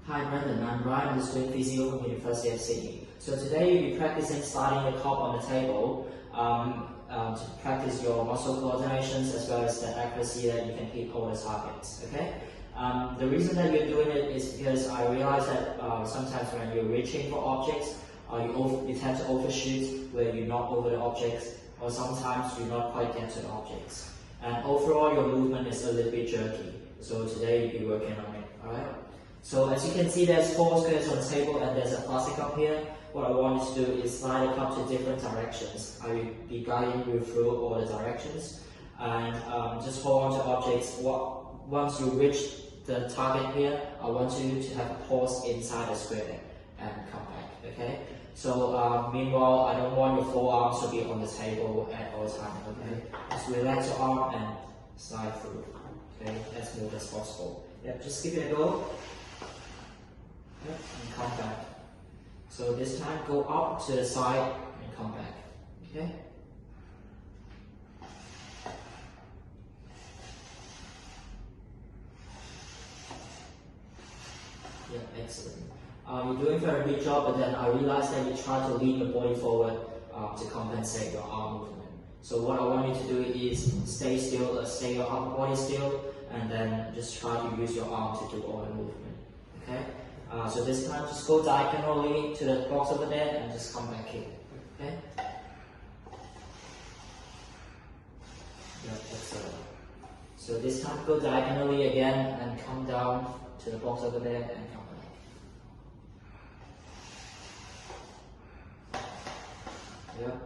Hi Brendan, I'm Ryan, I'm just doing physio from the University of Sydney. So today you'll be practicing sliding the cup on the table to practice your muscle coordinations as well as the accuracy that you can hit all the targets, okay? The reason that you're doing it is because I realize that sometimes when you're reaching for objects, you tend to overshoot where you knock over the objects, or sometimes you not quite get to the objects. And overall your movement is a little bit jerky. So today you'll be working on it, alright? So as you can see, there's 4 squares on the table and there's a plastic cup here. What I want you to do is slide the cup to different directions. I will be guiding you through all the directions. And just hold on to objects. Once you reach the target here, I want you to have a pause inside the square and come back, okay? So meanwhile, I don't want your forearms to be on the table at all times, okay? Just relax your arm and slide through, okay? As smooth as possible. Yep, just give it a go. Yep, and come back. So this time, go up to the side and come back, okay? Yeah, excellent. You're doing a very good job, but then I realized that you try to lean your body forward to compensate your arm movement. So what I want you to do is stay still, stay your upper body still, and then just try to use your arm to do all the movement, okay? So this time, just go diagonally to the box over there and just come back here, okay? Yeah, excellent. So this time, go diagonally again and come down to the box over there and come back. Yeah.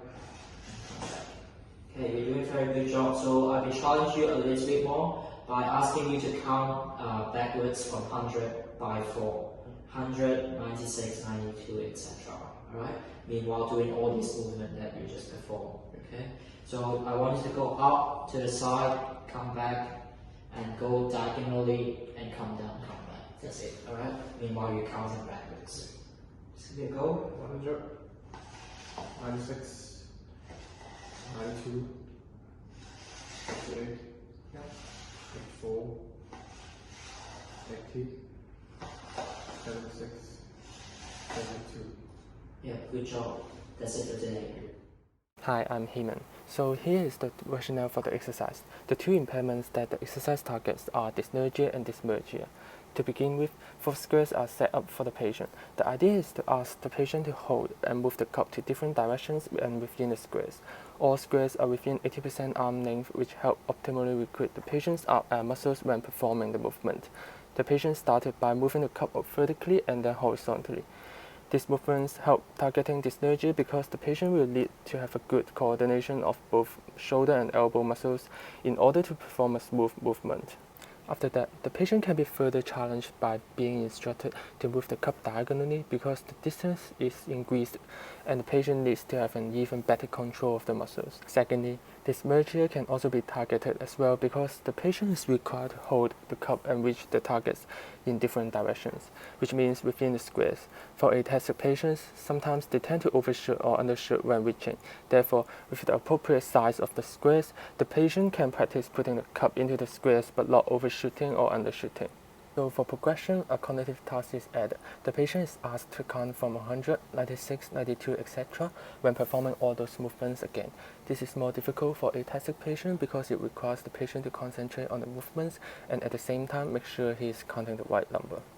Okay, you're doing a very good job. So I will challenge you a little bit more by asking you to count backwards from 100 by 4. 100, 96, 92, etc. Alright? Meanwhile doing all this movement that you just performed. Okay? So I want you to go up to the side, come back, and go diagonally and come down, come back. That's it. Alright? Meanwhile you're counting backwards. Just give it a go. 100, 96, 92, 58, Yep. 84, 80, 76, 72. Yeah, good job. That's it for today. Hi, I'm Heman. So here is the rationale for the exercise. The 2 impairments that the exercise targets are dysnergia and dysmergia. To begin with, 4 squares are set up for the patient. The idea is to ask the patient to hold and move the cup to different directions and within the squares. All squares are within 80% arm length, which help optimally recruit the patient's muscles when performing the movement. The patient started by moving the cup up vertically and then horizontally. These movements help targeting dysnergia because the patient will need to have a good coordination of both shoulder and elbow muscles in order to perform a smooth movement. After that, the patient can be further challenged by being instructed to move the cup diagonally because the distance is increased and the patient needs to have an even better control of the muscles. Secondly, dysmergia can also be targeted as well because the patient is required to hold the cup and reach the targets in different directions, which means within the squares. For ataxic patients, sometimes they tend to overshoot or undershoot when reaching. Therefore, with the appropriate size of the squares, the patient can practice putting the cup into the squares but not overshooting or undershooting. So for progression, a cognitive task is added. The patient is asked to count from 100, 96, 92, etc. when performing all those movements again. This is more difficult for a ataxic patient because it requires the patient to concentrate on the movements and at the same time make sure he is counting the right number.